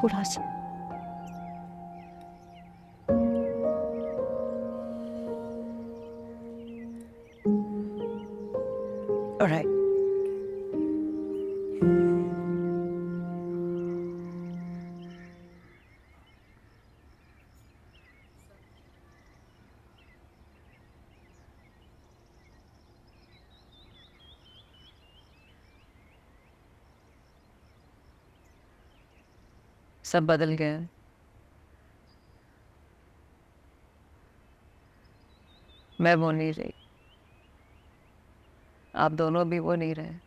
थोड़ा सा। ऑलराइट। सब बदल गया है। मैं वो नहीं रही, आप दोनों भी वो नहीं रहे।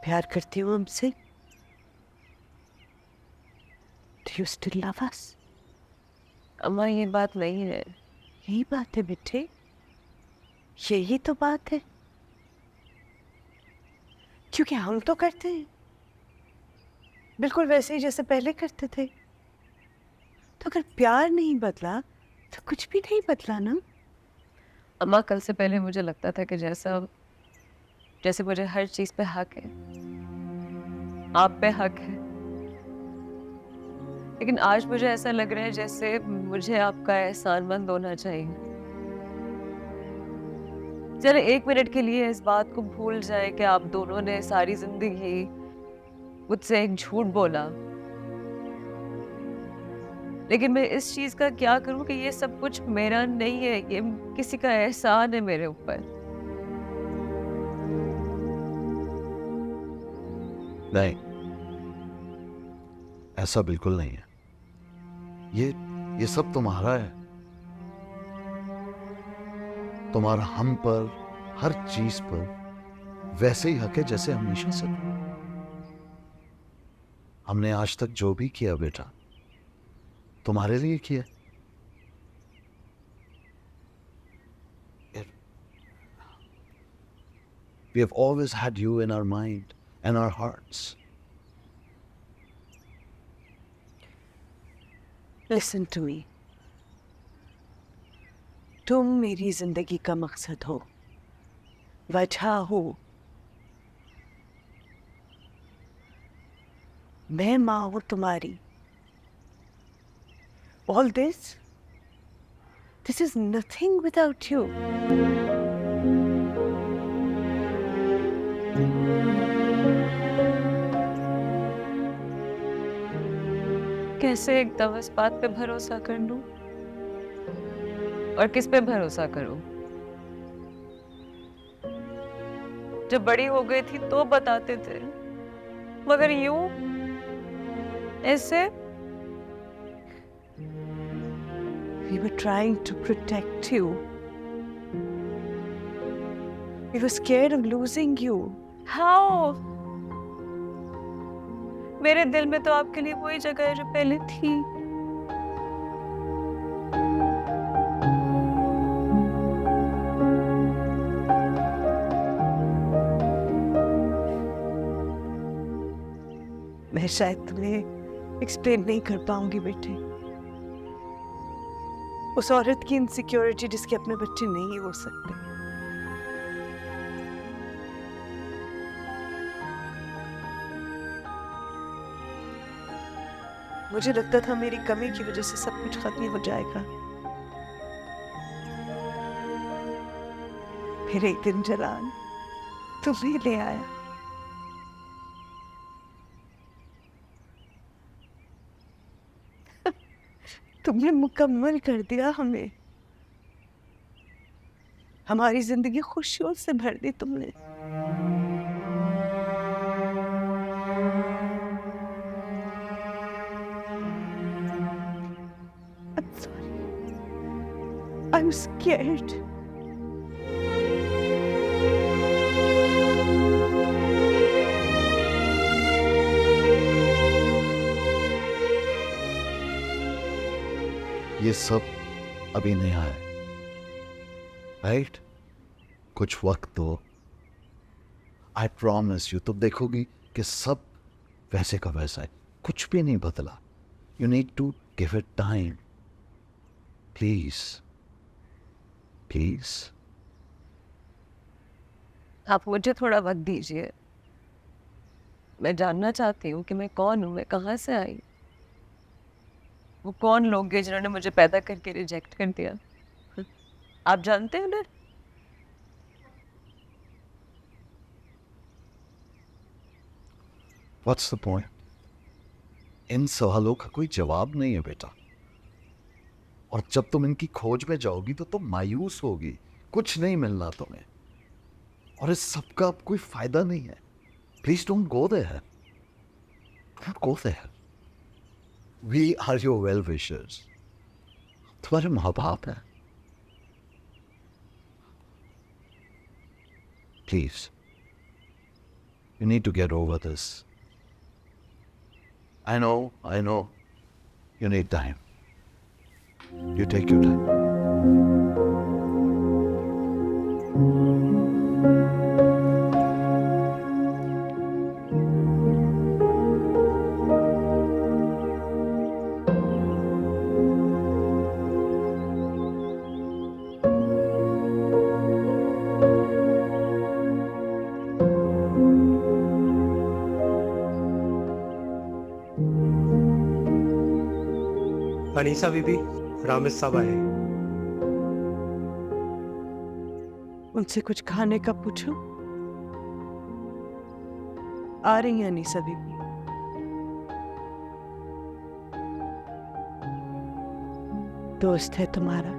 प्यार करती हूँ हमसे? Do you still love us? अम्मा ये बात नहीं है। यही बात है बेटे, यही तो बात है। क्योंकि हम तो करते हैं बिल्कुल वैसे ही जैसे पहले करते थे। तो अगर प्यार नहीं बदला तो कुछ भी नहीं बदला ना। अम्मा कल से पहले मुझे लगता था कि जैसे मुझे हर चीज पे हक है, आप पे हक है, लेकिन आज मुझे ऐसा लग रहा है जैसे मुझे आपका एहसानमंद होना चाहिए। जरा 1 मिनट के लिए इस बात को भूल जाए कि आप दोनों ने सारी जिंदगी मुझसे एक झूठ बोला, लेकिन मैं इस चीज का क्या करूं कि ये सब कुछ मेरा नहीं है, ये किसी का एहसान है मेरे ऊपर। नहीं, ऐसा बिल्कुल नहीं है। ये सब तुम्हारा है। तुम्हारा हम पर, हर चीज पर वैसे ही हक है जैसे हमेशा से था। हमने आज तक जो भी किया बेटा, तुम्हारे लिए किया। We have always had you in our mind and our hearts. Listen to me. तुम मेरी जिंदगी का मकसद हो, वजह हो। मैं माँ हूं तुम्हारी। All this is nothing without you. कैसे एकदम इस बात पे भरोसा कर लूं? और किस पे भरोसा करूं? जब बड़ी हो गई थी तो बताते थे, मगर यूं ऐसे। We were trying to protect you. We were scared of losing you. How? मेरे दिल में तो आपके लिए वही जगह है जो पहले थी। मैं शायद तुम्हें एक्सप्लेन नहीं कर पाऊंगी बेटे। उस औरत की इनसिक्योरिटी जिसके अपने बच्चे नहीं हो सकते। मुझे लगता था मेरी कमी की वजह से सब कुछ खत्म हो जाएगा, फिर एक दिन जलाल तुम्हें ले आया। तुमने मुकम्मल कर दिया हमें। हमारी जिंदगी खुशियों से भर दी तुमने। I'm sorry. I'm scared. ये सब अभी नहीं आए, राइट? कुछ वक्त दो, आई प्रॉमिस यू, तुम देखोगी कि सब वैसे का वैसा है, कुछ भी नहीं बदला. You need to give it time, please please. आप मुझे थोड़ा वक्त दीजिए. मैं जानना चाहती हूँ कि मैं कौन हूँ, मैं कहाँ से आई. वो कौन लोग हैं जिन्होंने मुझे पैदा करके रिजेक्ट कर दिया. आप जानते हैं ना. What's the point? इन सवालों का कोई जवाब नहीं है बेटा. और जब तुम इनकी खोज में जाओगी तो तुम मायूस होगी, कुछ नहीं मिलना तुम्हें, और इस सब का अब कोई फायदा नहीं है. Please don't go there, don't go there. We are your well wishers, तुम्हारे माँ बाप हैं. Please, you need to get over this. I know, you need time. You take your time. Anisa Bibi, Ramis Sahab आए. उनसे कुछ खाने का पूछो. आ रही हैं अनीसा बीबी. दोस्त है तुम्हारा,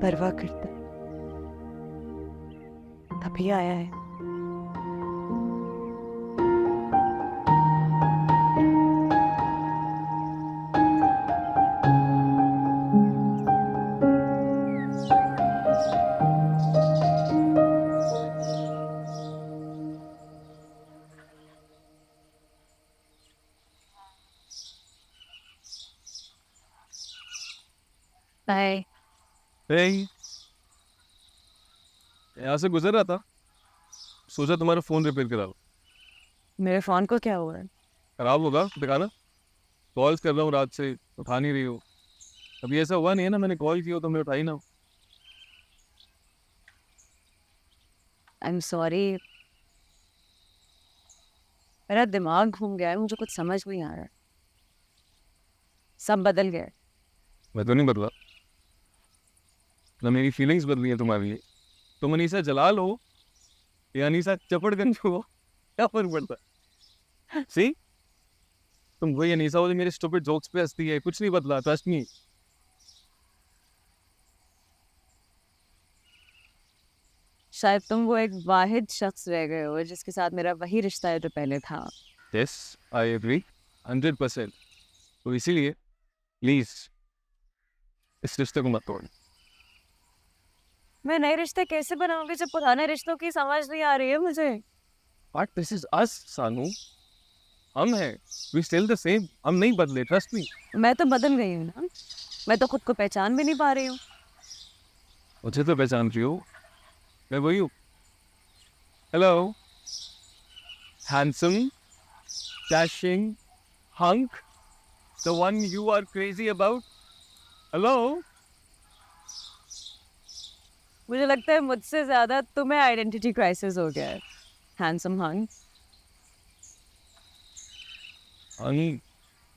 परवाह करता है, तभी आया है. बाय. Hey, यहाँ से गुजर रहा था, सोचा तुम्हारा फोन रिपेयर करा लो. मेरे फोन को क्या हुआ है? खराब होगा दिखाना. कॉल्स कर रहा हूँ रात से, उठा नहीं रही हो. अभी ऐसा हुआ नहीं है ना मैंने कॉल किया तुमने उठाई ना. I am sorry. मेरा दिमाग घूम गया है, मुझे कुछ समझ नहीं आ रहा. सब बदल गया. मैं तो नहीं बदला ना, मेरी फीलिंग्स बदली हैं तुम्हारे लिए. तुम अनीसा जलाल हो या अनीसा चपड़गंज हो, क्या फर्क पड़ता है? सी, तुम वही अनीसा हो जो मेरे स्टूपिड जोक्स पे हंसती है. कुछ नहीं बदला, ट्रस्ट मी. शायद तुम वो एक वाहिद शख्स रह गए हो जिसके साथ मेरा वही रिश्ता है जो पहले था. Yes, I agree 100%. तो इसीलिए प्लीज इस रिश्ते को मत तोड़. मैं नए रिश्ते कैसे बनाऊंगी जब पुराने रिश्तों की समझ नहीं आ रही है मुझे. बट दिस इज अस सानू, हम हैं, वी स्टिल द सेम. हम नहीं बदले, ट्रस्ट मी. मैं तो बदल गई हूँ ना. मैं तो खुद को पहचान भी नहीं पा रही हूँ. मुझे तो पहचान रही हो, मैं वही हूँ. Hello, handsome, dashing hunk, the one you are crazy about. Hello. मुझे लगता है मुझसे ज्यादा तुम्हें आइडेंटिटी क्राइसिस हो गया है. Handsome hunk. हनी,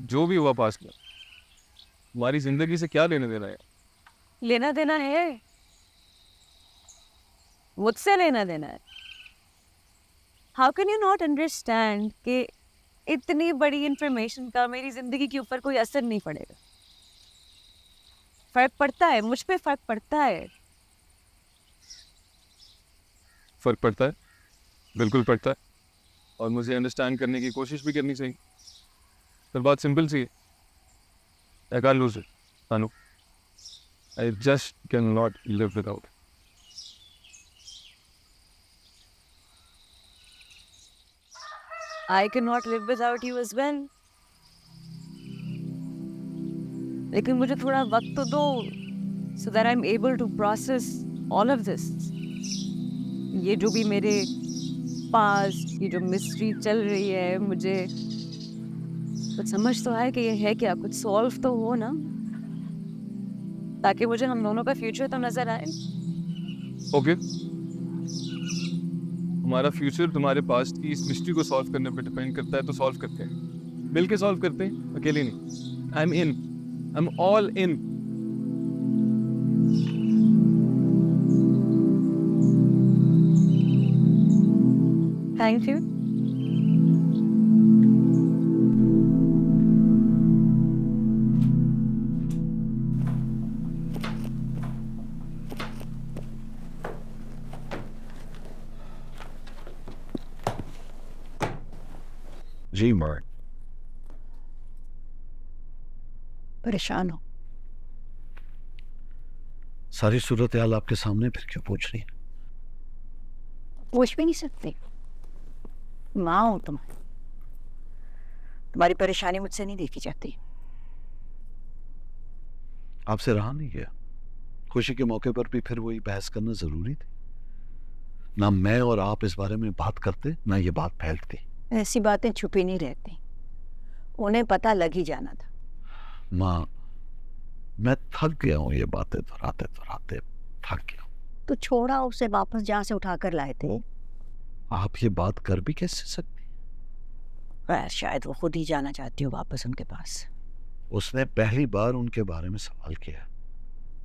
जो भी हुआ पास में, तुम्हारी जिंदगी से क्या लेने देना है? लेना देना है, मुझसे लेना देना है. How can you not understand कि इतनी बड़ी इंफॉर्मेशन का मेरी जिंदगी के ऊपर कोई असर नहीं पड़ेगा. फर्क पड़ता है, मुझ पे फर्क पड़ता है. फर्क पड़ता है, बिल्कुल पड़ता है. और मुझे अंडरस्टैंड करने की कोशिश भी करनी चाहिए. पर बात सिंपल सी है, आई कांट लूज इट सानू. I just can not live without. I cannot live without you as well. लेकिन मुझे थोड़ा वक्त तो दो, so that I'm able to process all of this. ये जो भी मेरे पास ये जो मिस्ट्री चल रही है, मुझे कुछ समझ तो आए कि ये है क्या, कुछ सॉल्व तो हो ना, ताकि मुझे हम दोनों का फ्यूचर तो नजर आए। ओके, हमारा फ्यूचर तुम्हारे पास्ट की इस मिस्ट्री को सॉल्व करने पे डिपेंड करता है, तो सॉल्व करते हैं, मिल के सॉल्व करते हैं, अकेले नहीं। I am in, I am all in. Thank you. जी मर्ड, परेशान हो? सारी सूरत हाल आपके सामने, फिर क्यों पूछ रही है? पूछ भी नहीं सकती, माँ हूं तुम्हारी। तुम्हारी परेशानी मुझसे नहीं देखी जाती। आपसे रहा नहीं गया, खुशी के मौके पर भी फिर वही बहस करना जरूरी थी? ना मैं और आप इस बारे में बात करते, ना ये बात फैलती। ऐसी बातें छुपी नहीं रहती, उन्हें पता लग ही जाना था। माँ, मैं थक गया हूं, ये बातें दोहराते दोहराते थक गया हूं। तो छोड़ा उसे, वापस जहाँ से उठा कर लाए थे। आप ये बात कर भी कैसे सकती? शायद वो खुद ही जाना चाहती हो वापस उनके पास। उसने पहली बार उनके बारे में सवाल किया।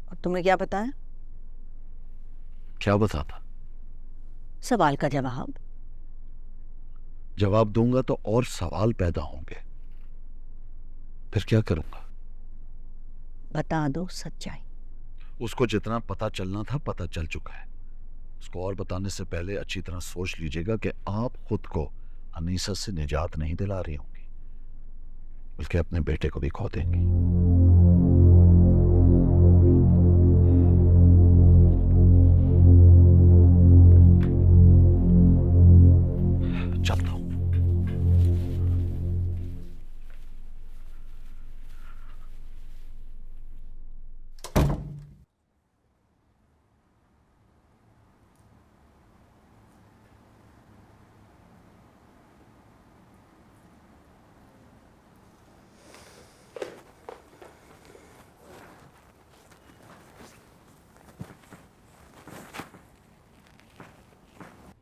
और तुमने क्या बताया? क्या बताता? सवाल का जवाब। जवाब दूंगा तो और सवाल पैदा होंगे, फिर क्या करूंगा? बता दो सच्चाई। उसको जितना पता चलना था पता चल चुका है। उसको और बताने से पहले अच्छी तरह सोच लीजिएगा कि आप खुद को अनीसा से निजात नहीं दिला रही होंगी, बल्कि अपने बेटे को भी खो देंगी। चलता हूं।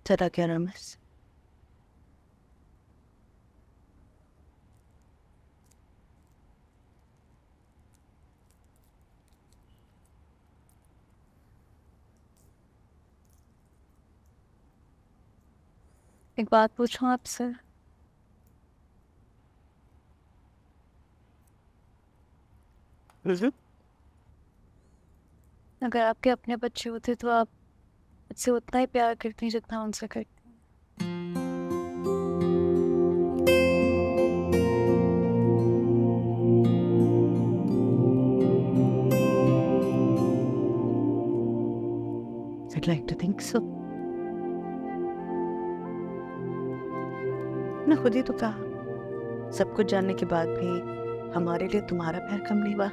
चला क्या रमेश? एक बात पूछूं आपसे? अगर आपके अपने बच्चे होते तो आप मुझसे उतना ही प्यार करती हैं जितना उनसे करती हैं। I'd like to think so. ना खुद ही तो कहा, सब कुछ जानने के बाद भी हमारे लिए तुम्हारा प्यार कम नहीं हुआ।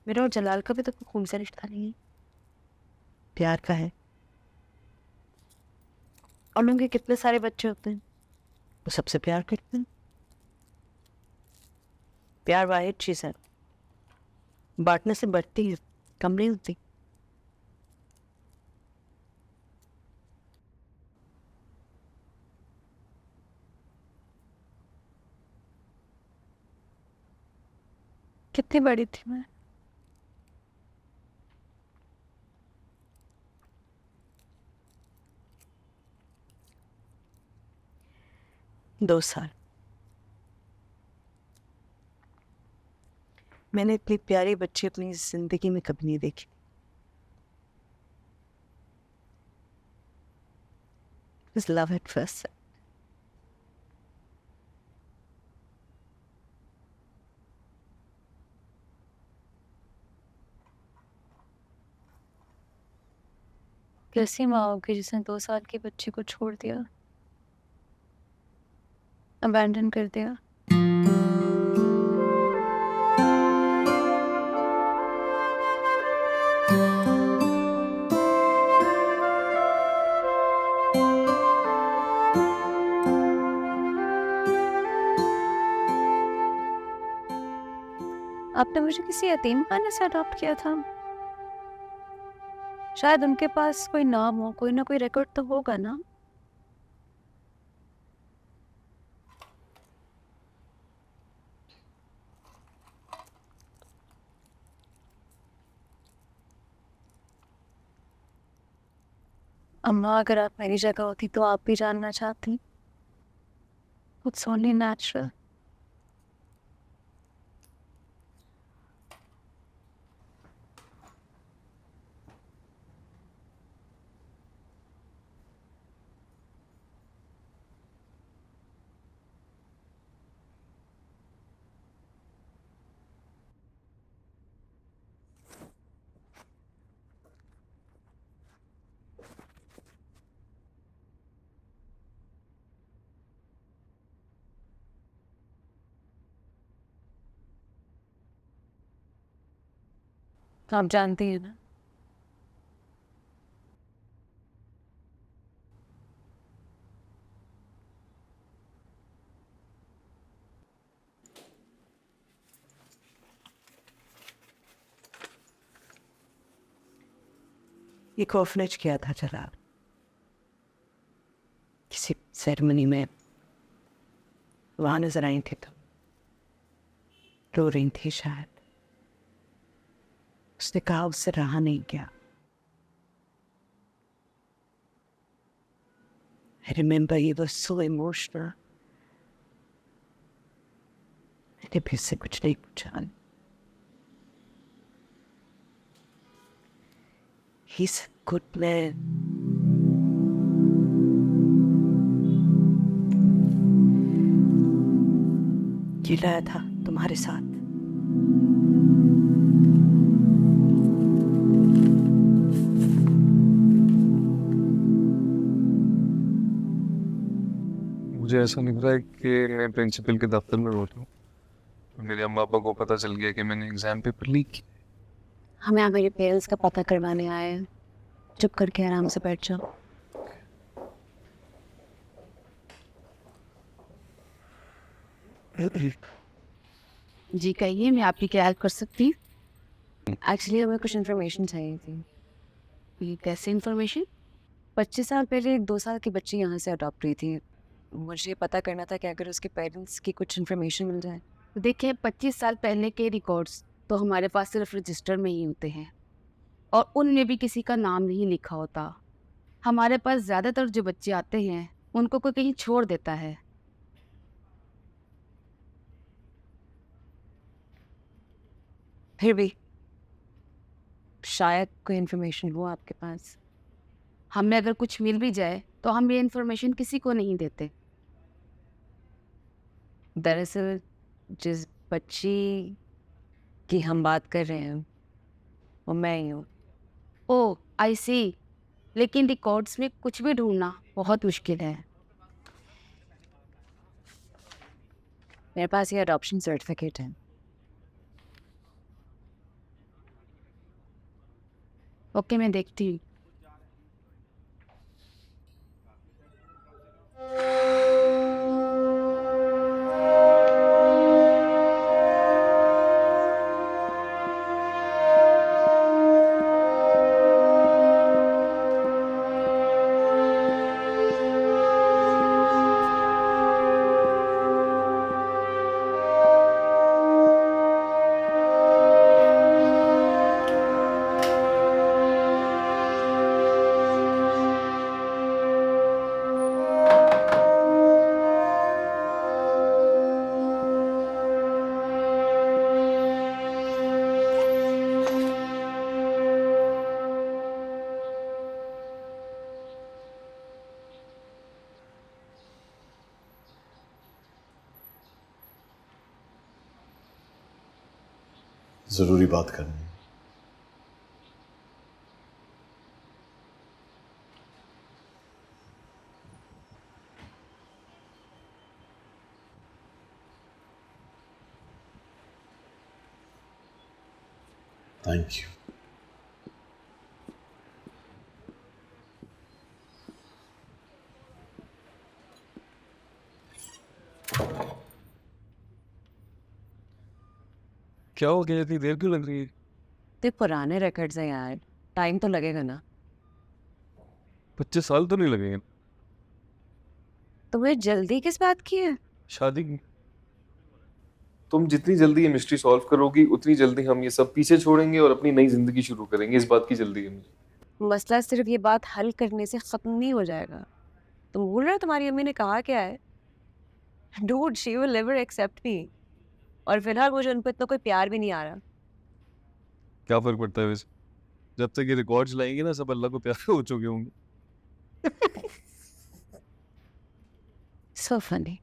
मेरा और जलाल का भी तो कोई खून से रिश्ता नहीं है, प्यार का है। और लोगों के कितने सारे बच्चे होते हैं, वो सबसे प्यार करते हैं। प्यार वाहिद चीज है, बांटने से बढ़ती है, कम नहीं होती। कितनी बड़ी थी मैं? दो साल। मैंने इतनी प्यारी बच्ची अपनी जिंदगी में कभी नहीं देखी। Just love at first sight. कैसी माँ होगी जिसने 2 साल की बच्ची को छोड़ दिया, अबैंडन कर दिया। आपने मुझे किसी यतीम खाने से अडॉप्ट किया था। शायद उनके पास कोई नाम हो, कोई ना कोई रिकॉर्ड तो होगा ना। अम्मा, अगर आप मेरी जगह होती तो आप भी जानना चाहती। It's only natural. आप जानती हैं ना, ये ऑर्फनेज किया था जलाल, किसी सेरेमनी में वहां नजर आई थी तो रो रही थी शायद। उसने कहा उससे रहा नहीं गया। I remember he was so emotional. मैंने फिर से कुछ नहीं पूछा। He's a good man. ये लाया था तुम्हारे साथ। मुझे ऐसा लग रहा है कि मैं प्रिंसिपल के दफ्तर में बैठा हूँ और मेरे अम्मा पापा को पता चल गया कि मैंने एग्जाम पेपर लीक किया। हम यहाँ मेरे पेरेंट्स का पता करवाने आए हैं। चुप करके आराम से बैठ जाओ। जी कहिए, मैं आपकी क्या हेल्प कर सकती हूँ? एक्चुअली हमें कुछ इन्फॉर्मेशन चाहिए थी। ये कैसे इन्फॉर्मेशन? 25 साल पहले एक 2 साल की बच्ची यहाँ से अडॉप्ट हुई थी। मुझे पता करना था कि अगर उसके पेरेंट्स की कुछ इन्फॉर्मेशन मिल जाए। देखिए, 25 साल पहले के रिकॉर्ड्स तो हमारे पास सिर्फ रजिस्टर में ही होते हैं और उनमें भी किसी का नाम नहीं लिखा होता। हमारे पास ज़्यादातर जो बच्चे आते हैं उनको कोई कहीं छोड़ देता है। फिर भी शायद कोई इन्फॉर्मेशन हो आपके पास। हमें अगर कुछ मिल भी जाए तो हम ये इन्फॉर्मेशन किसी को नहीं देते। दरअसल जिस बच्ची की हम बात कर रहे हैं वो मैं ही हूँ। ओह, आई सी। लेकिन रिकॉर्ड्स में कुछ भी ढूंढना बहुत मुश्किल है। मेरे पास ये अडॉप्शन सर्टिफिकेट है। ओके, मैं देखती हूँ। जरूरी बात करनी है। Thank you. क्या हो गया, इतनी देर क्यों लग रही है? ते पुराने रिकॉर्ड्स हैं यार, टाइम तो लगेगा ना। 25 साल तो नहीं लगेंगे। तुम्हें जल्दी किस बात की है? शादी की। तुम जितनी जल्दी ये मिस्ट्री सॉल्व करोगी उतनी जल्दी हम ये सब पीछे छोड़ेंगे और अपनी नई जिंदगी शुरू करेंगे। इस बात की जल्दी है मुझे। मसला सिर्फ ये बात हल करने से खत्म नहीं हो जाएगा। तुम भूल रहे हो तुम्हारी अम्मी ने कहा क्या है? Dude, she will never accept me. और फिलहाल मुझे उन पर इतना कोई प्यार भी नहीं आ रहा। क्या फर्क पड़ता है वैसे? जब तक ये रिकॉर्ड्स लाएंगे ना, सब अल्लाह को प्यार हो चुके होंगे। So funny.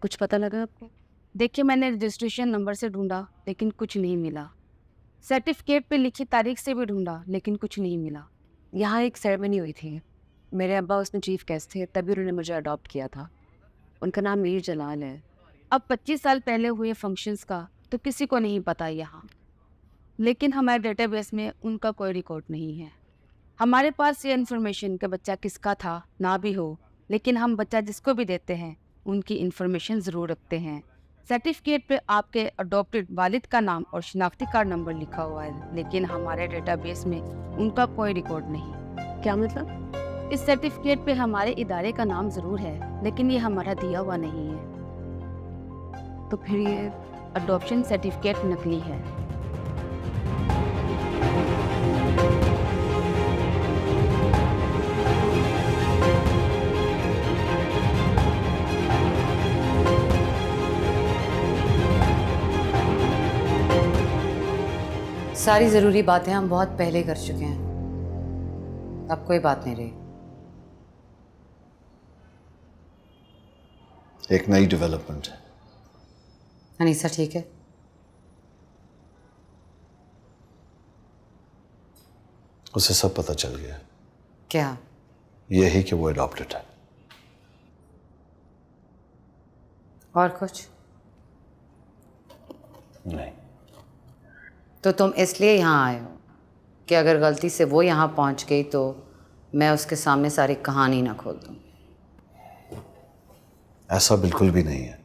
कुछ पता लगा आपको? देखिए, मैंने रजिस्ट्रेशन नंबर से ढूंढा लेकिन कुछ नहीं मिला। सर्टिफिकेट पे लिखी तारीख से भी ढूंढा लेकिन कुछ नहीं मिला। यहाँ एक सेरेमनी हुई थी। मेरे अब्बा उसमें चीफ गेस्ट थे, तभी उन्होंने मुझे अडॉप्ट किया था। उनका नाम मीर जलाल है। अब 25 साल पहले हुए फंक्शंस का तो किसी को नहीं पता यहाँ, लेकिन हमारे डेटाबेस में उनका कोई रिकॉर्ड नहीं है। हमारे पास ये इन्फॉर्मेशन कि बच्चा किसका था ना भी हो, लेकिन हम बच्चा जिसको भी देते हैं उनकी इन्फॉर्मेशन ज़रूर रखते हैं। सर्टिफिकेट पे आपके अडॉप्टेड वालिद का नाम और शिनाख्ती कार्ड नंबर लिखा हुआ है, लेकिन हमारे डेटाबेस में उनका कोई रिकॉर्ड नहीं। क्या मतलब? इस सर्टिफिकेट पे हमारे इदारे का नाम ज़रूर है, लेकिन ये हमारा दिया हुआ नहीं है। तो फिर ये अडॉप्शन सर्टिफिकेट नकली है। सारी ज़रूरी बातें हम बहुत पहले कर चुके हैं, अब कोई बात नहीं रही। एक नई डेवलपमेंट है। अनीसा ठीक है? उसे सब पता चल गया। क्या? यही कि वो अडॉप्टेड है। और कुछ नहीं। तो तुम इसलिए यहाँ आए हो कि अगर गलती से वो यहाँ पहुँच गई तो मैं उसके सामने सारी कहानी ना खोल दूँ? ऐसा बिल्कुल भी नहीं है,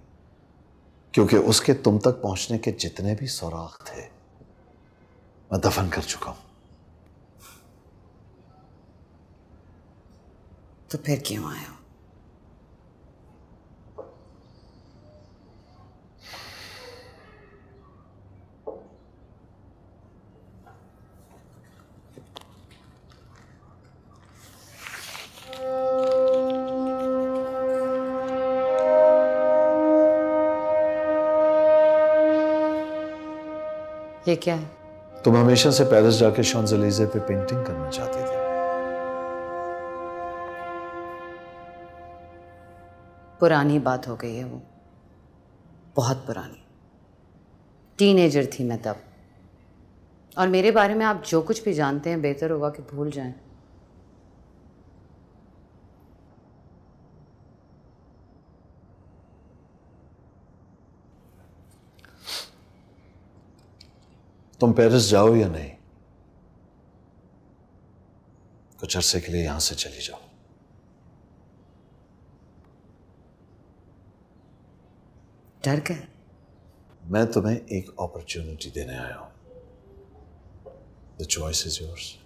क्योंकि उसके तुम तक पहुंचने के जितने भी सुराग थे मैं दफन कर चुका हूं। तो फिर क्यों आए हो? ये क्या है? तुम हमेशा से पेरिस जाके शॉन्ज़ेलीज़े पे पेंटिंग करना चाहती थी। पुरानी बात हो गई है वो, बहुत पुरानी। टीनेजर थी मैं तब, और मेरे बारे में आप जो कुछ भी जानते हैं बेहतर होगा कि भूल जाएं। तुम पेरिस जाओ या नहीं, कुछ अरसे के लिए यहां से चली जाओ। डर गए? मैं तुम्हें एक अपॉर्चुनिटी देने आया हूं। The choice is yours.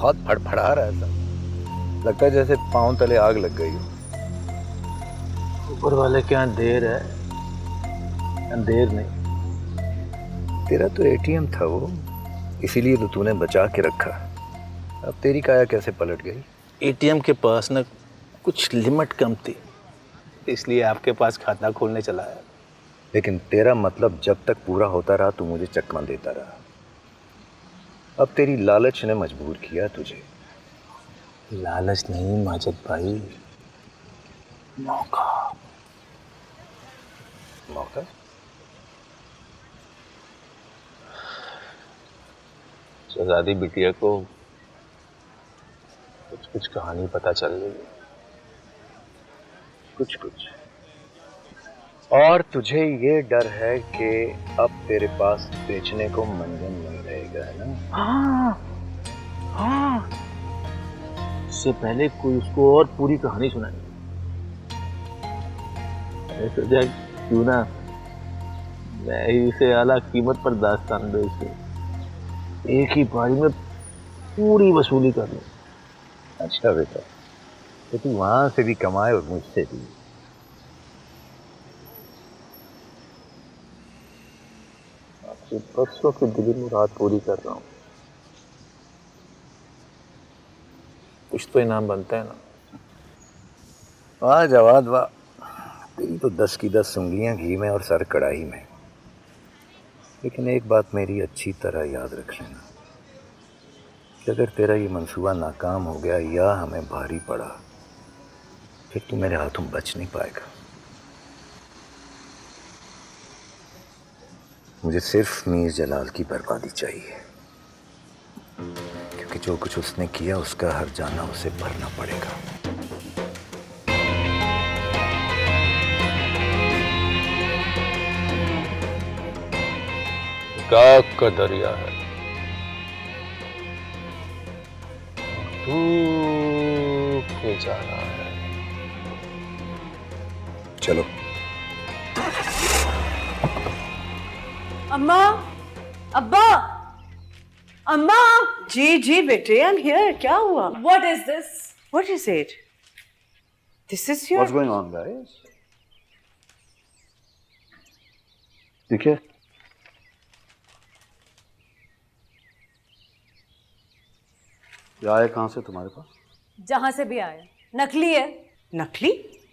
बहुत फड़फड़ा रहा है सब। लगता है जैसे पांव तले आग लग गई हो। ऊपर वाले के यहाँ देर है, अंधेर नहीं। तेरा तो एटीएम था वो, इसीलिए तो तूने बचा के रखा। अब तेरी काया कैसे पलट गई? एटीएम के पास ना कुछ लिमिट कम थी, इसलिए आपके पास खाता खोलने चला आया। लेकिन तेरा मतलब जब तक पूरा होता रहा तू मुझे चकमा देता रहा। अब तेरी लालच ने मजबूर किया तुझे। लालच नहीं माजिद भाई, मौका। मौका? शहजादी बिटिया को कुछ कुछ कहानी पता चल गई, कुछ कुछ। और तुझे ये डर है कि अब तेरे पास बेचने को मंजन नहीं रहेगा, है ना? हाँ, इससे पहले कोई उसको और पूरी कहानी सुनाई। मैंने सोचा क्यों ना मैं ही उसे आला कीमत पर दास्तान बेच दूं, एक ही बारी में पूरी वसूली कर लूं। अच्छा बेटा, तो तू वहां से भी कमाए और मुझसे भी। आपकी बरसों की दिली मुराद पूरी कर रहा हूं, कुछ तो इनाम बनता है ना। वाह जवाद वाह, तेरी तो 10 की 10 उंगलियां घी में और सर कढ़ाई में। लेकिन एक बात मेरी अच्छी तरह याद रख लेना कि अगर तेरा ये मंसूबा नाकाम हो गया या हमें भारी पड़ा, फिर तू मेरे हाथों बच नहीं पाएगा। मुझे सिर्फ मीर जलाल की बर्बादी चाहिए, क्योंकि जो कुछ उसने किया उसका हर जाना उसे भरना पड़ेगा। गाग का दरिया है, डूब के जाना है। चलो। अम्मा, अब्बा, अम्मा। जी जी बेटे, आई एम हियर। क्या हुआ? What is this? What is it? This is your. What's going on, guys? ठीक है? ये आया कहाँ से तुम्हारे पास? जहां से भी आया, नकली है। नकली?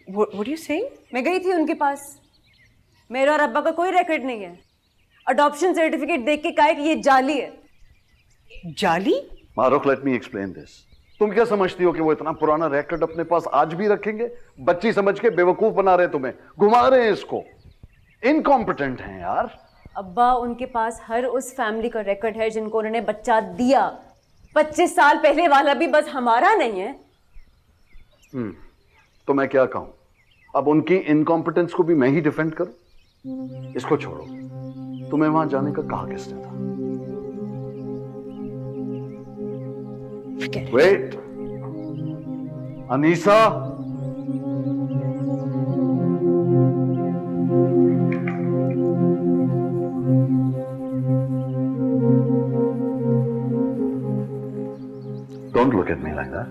What are you saying? मैं गई थी उनके पास, मेरा और अब्बा का कोई रिकॉर्ड नहीं है। अडॉप्शन सर्टिफिकेट देख के कहा कि ये जाली है। जाली? Marukh, let me explain this. तुम क्या समझती हो कि वो इतना पुराना रिकॉर्ड अपने पास आज भी रखेंगे? बच्ची समझ के बेवकूफ बना रहे तुम्हें, घुमा रहे हैं इसको। इनकॉम्पिटेंट हैं यार। अब्बा, उनके पास हर उस फैमिली का रिकॉर्ड है जिनको उन्होंने बच्चा दिया। 25 साल पहले वाला भी, बस हमारा नहीं है। तो मैं क्या कहूं? अब उनकी इनकॉम्पिटेंस को भी मैं ही डिफेंड करूं? इसको छोड़ो, तुम्हें वहां जाने का कहा किसने था? Wait, Anisa. Don't look at me like that.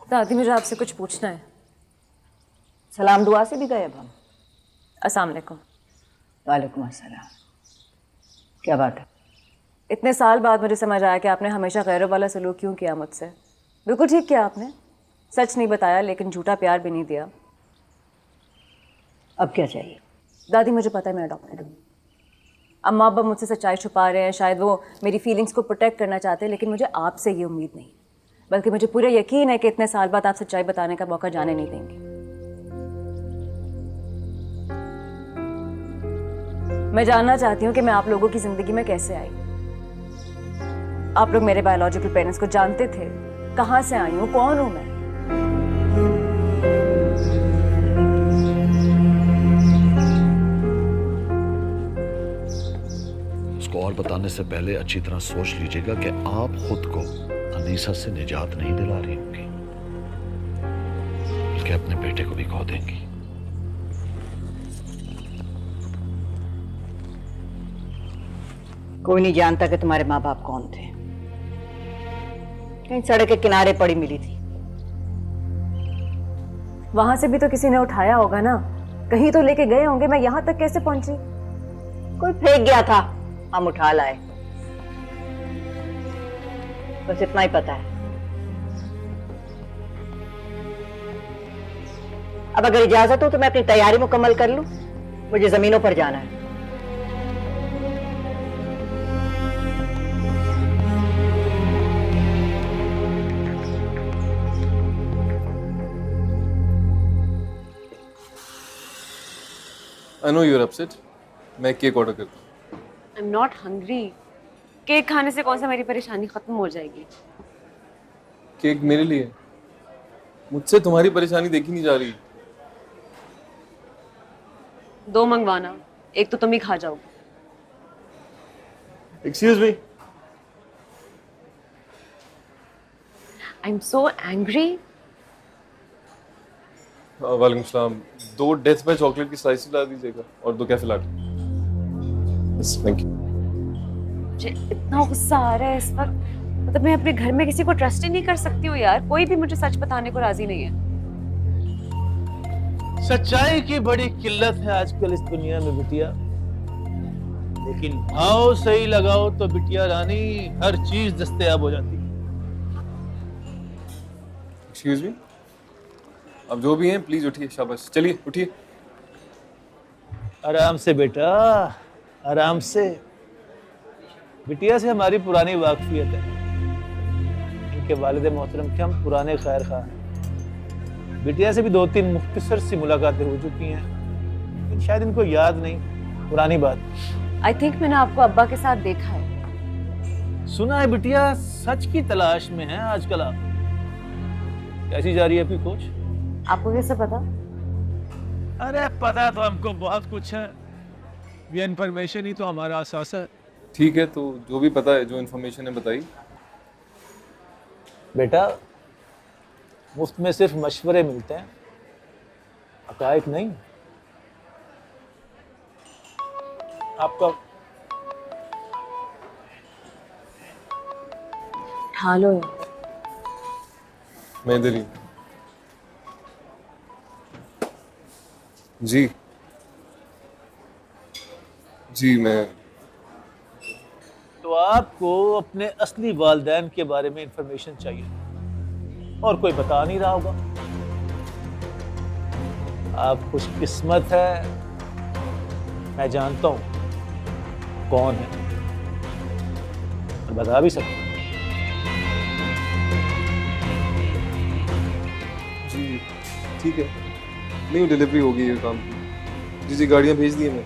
दादी, मुझे आपसे कुछ पूछना है। सलाम दुआ से भी गए अब हम। अस्सलाम वालेकुम। वालेकुम अस्सलाम। क्या बात है? इतने साल बाद मुझे समझ आया कि आपने हमेशा गैरों वाला सलूक क्यों किया मुझसे। बिल्कुल ठीक किया आपने, सच नहीं बताया लेकिन झूठा प्यार भी नहीं दिया। अब क्या चाहिए? दादी, मुझे पता है मैं अडॉप्टेड हूँ। अम्मा अब्बा मुझसे सच्चाई छुपा रहे हैं, शायद वो मेरी फीलिंग्स को प्रोटेक्ट करना चाहते हैं, लेकिन मुझे आपसे ये उम्मीद नहीं। बल्कि मुझे पूरा यकीन है कि इतने साल बाद आप सच्चाई बताने का मौका जाने नहीं देंगे। मैं जानना चाहती हूँ कि मैं आप लोगों की जिंदगी में कैसे आई। आप लोग मेरे बायोलॉजिकल पेरेंट्स को जानते थे? कहाँ से आई हूँ, कौन हूँ मैं? उसको और बताने से पहले अच्छी तरह सोच लीजिएगा कि आप खुद को अनीसा से निजात नहीं दिला रही होंगी, बल्कि अपने बेटे को भी खो देंगी। कोई नहीं जानता कि तुम्हारे माँ बाप कौन थे। कहीं सड़क के किनारे पड़ी मिली थी। वहां से भी तो किसी ने उठाया होगा ना, कहीं तो लेके गए होंगे। मैं यहां तक कैसे पहुंची? कोई फेंक गया था, हम उठा लाए। बस इतना ही पता है। अब अगर इजाजत हो तो मैं अपनी तैयारी मुकम्मल कर लूं, मुझे जमीनों पर जाना है। I know you're upset. मैं केक ऑर्डर करता हूँ। I am not hungry. Cake खाने से कौन सा मेरी परेशानी खत्म हो जाएगी? केक मेरे लिए, मुझसे तुम्हारी परेशानी देखी नहीं जा रही। 2 मंगवाना, एक तो तुम ही खा जाओगे। Excuse me. I am so angry. वालेकुम सलाम। 2 डेथ बाय चॉकलेट की स्लाइस ला दीजिएगा और 2 cafe latte. Yes, thank you. मुझे इतना गुस्सा आ रहा है इस वक्त, मतलब मैं अपने घर में किसी को ट्रस्ट ही नहीं कर सकती हूँ यार। कोई भी मुझे सच बताने को राजी नहीं है। सच्चाई की बड़ी किल्लत है आजकल इस दुनिया में बिटिया, लेकिन भाव सही लगाओ तो बिटिया रानी हर चीज दस्तयाब हो जाती है। एक्सक्यूज मी, अब जो भी हैं प्लीज उठिए। शाबाश, चलिए उठिए। आराम से बेटा, आराम से। बिटिया से हमारी पुरानी वाकफियत है। इनके वालिद मोहतरम के हम पुराने खैर खा हैं। बिटिया से भी 2-3 मुख्तसर सी मुलाकातें हो चुकी हैं, लेकिन शायद इनको याद नहीं। पुरानी बात। आई थिंक मैंने आपको अब्बा के साथ देखा है। सुना है बिटिया सच की तलाश में है आजकल आप। कैसी जा रही है आपकी खोज? आपको कैसे पता? अरे पता तो हमको बहुत कुछ है, ये इन्फॉर्मेशन ही तो हमारा असास है। ठीक है, तो जो भी पता है, जो इन्फॉर्मेशन है बताइए। बेटा, मुफ्त में सिर्फ मशवरे मिलते हैं, हकायक नहीं। आपका उठा लो यार। मैं इधर ही। जी जी, मैं तो आपको अपने असली वालिदैन के बारे में इंफॉर्मेशन चाहिए और कोई बता नहीं रहा होगा। आप खुशकिस्मत है, मैं जानता हूं कौन है और बता भी सकता हूं। जी ठीक है, नहीं डिलीवरी होगी ये काम की। जी जी, गाड़ियाँ भेज दी हैं मैं।